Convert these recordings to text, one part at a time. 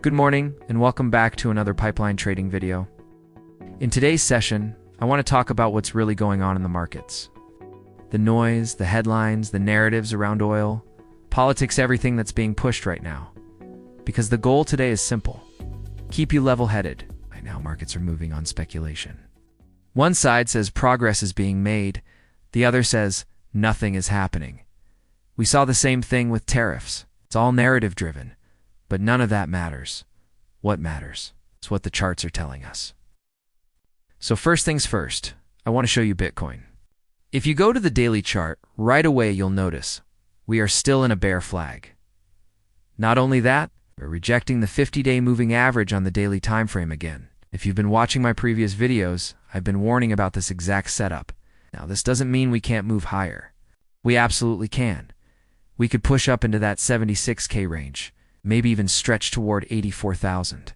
Good morning, and welcome back to another pipeline trading video. In today's session, I want to talk about what's really going on in the markets. The noise, the headlines, the narratives around oil, politics, everything that's being pushed right now. Because the goal today is simple. Keep you level-headed. Right now, markets are moving on speculation. One side says progress is being made. The other says nothing is happening. We saw the same thing with tariffs. It's all narrative-driven. But none of that matters. What matters is what the charts are telling us. So first things first, I want to show you Bitcoin. If you go to the daily chart, right away you'll notice we are still in a bear flag. Not only that, we're rejecting the 50-day moving average on the daily time frame again. If you've been watching my previous videos, I've been warning about this exact setup. Now, this doesn't mean we can't move higher. We absolutely can. We could push up into that 76K range. Maybe even stretch toward 84,000.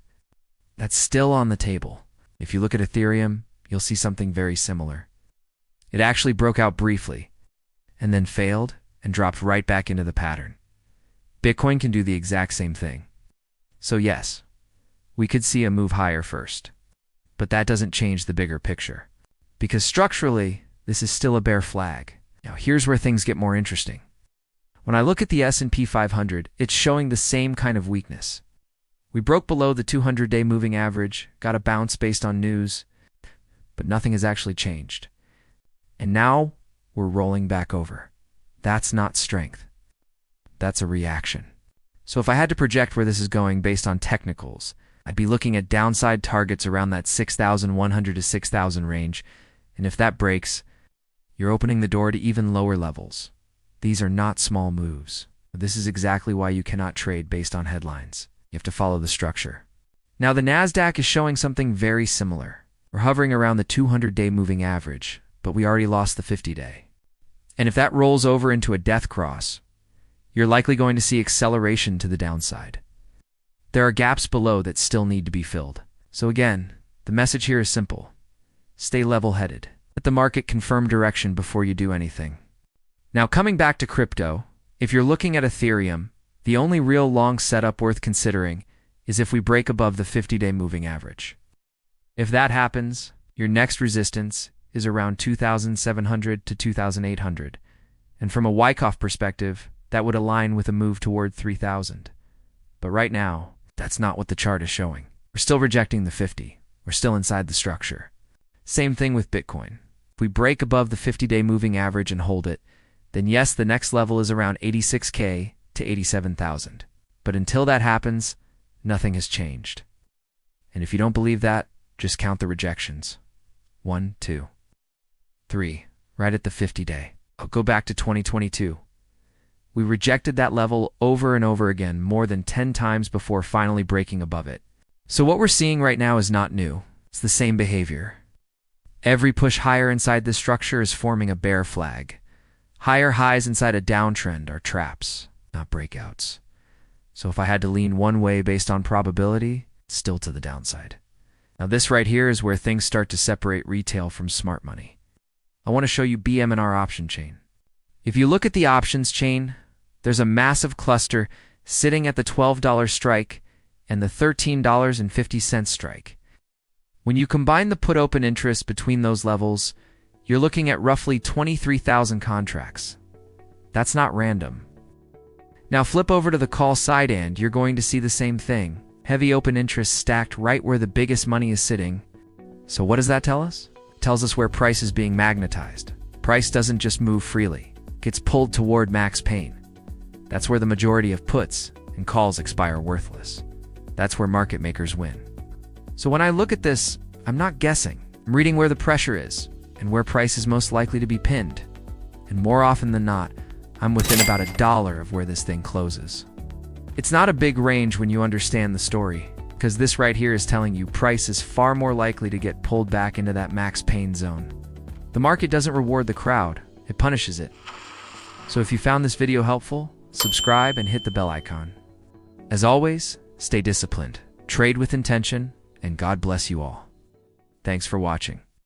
That's still on the table. If you look at Ethereum, you'll see something very similar. It actually broke out briefly, and then failed and dropped right back into the pattern. Bitcoin can do the exact same thing. So yes, we could see a move higher first. But that doesn't change the bigger picture. Because structurally, this is still a bear flag. Now here's where things get more interesting. When I look at the S&P 500, it's showing the same kind of weakness. We broke below the 200-day moving average, got a bounce based on news, but nothing has actually changed. And now, we're rolling back over. That's not strength. That's a reaction. So if I had to project where this is going based on technicals, I'd be looking at downside targets around that 6,100 to 6,000 range, and if that breaks, you're opening the door to even lower levels. These are not small moves. This is exactly why you cannot trade based on headlines. You have to follow the structure. Now the NASDAQ is showing something very similar. We're hovering around the 200-day moving average, but we already lost the 50-day. And if that rolls over into a death cross, you're likely going to see acceleration to the downside. There are gaps below that still need to be filled. So again, the message here is simple. Stay level-headed. Let the market confirm direction before you do anything. Now coming back to crypto, if you're looking at Ethereum, the only real long setup worth considering is if we break above the 50-day moving average. If that happens, your next resistance is around 2,700 to 2,800. And from a Wyckoff perspective, that would align with a move toward 3,000. But right now, that's not what the chart is showing. We're still rejecting the 50. We're still inside the structure. Same thing with Bitcoin. If we break above the 50-day moving average and hold it, then yes, the next level is around 86K to 87,000. But until that happens, nothing has changed. And if you don't believe that, just count the rejections. 1, 2, 3, right at the 50-day. I'll go back to 2022. We rejected that level over and over again more than 10 times before finally breaking above it. So what we're seeing right now is not new. It's the same behavior. Every push higher inside this structure is forming a bear flag. Higher highs inside a downtrend are traps, not breakouts. So if I had to lean one way based on probability, it's still to the downside. Now this right here is where things start to separate retail from smart money. I want to show you BMNR option chain. If you look at the options chain, there's a massive cluster sitting at the $12 strike and the $13.50 strike. When you combine the put open interest between those levels, you're looking at roughly 23,000 contracts. That's not random. Now flip over to the call side and you're going to see the same thing. Heavy open interest stacked right where the biggest money is sitting. So what does that tell us? It tells us where price is being magnetized. Price doesn't just move freely. It gets pulled toward max pain. That's where the majority of puts and calls expire worthless. That's where market makers win. So when I look at this, I'm not guessing. I'm reading where the pressure is and where price is most likely to be pinned. And more often than not, I'm within about $1 of where this thing closes. It's not a big range when you understand the story, because this right here is telling you price is far more likely to get pulled back into that max pain zone. The market doesn't reward the crowd, it punishes it. So if you found this video helpful, subscribe and hit the bell icon. As always, stay disciplined, trade with intention, and God bless you all. Thanks for watching.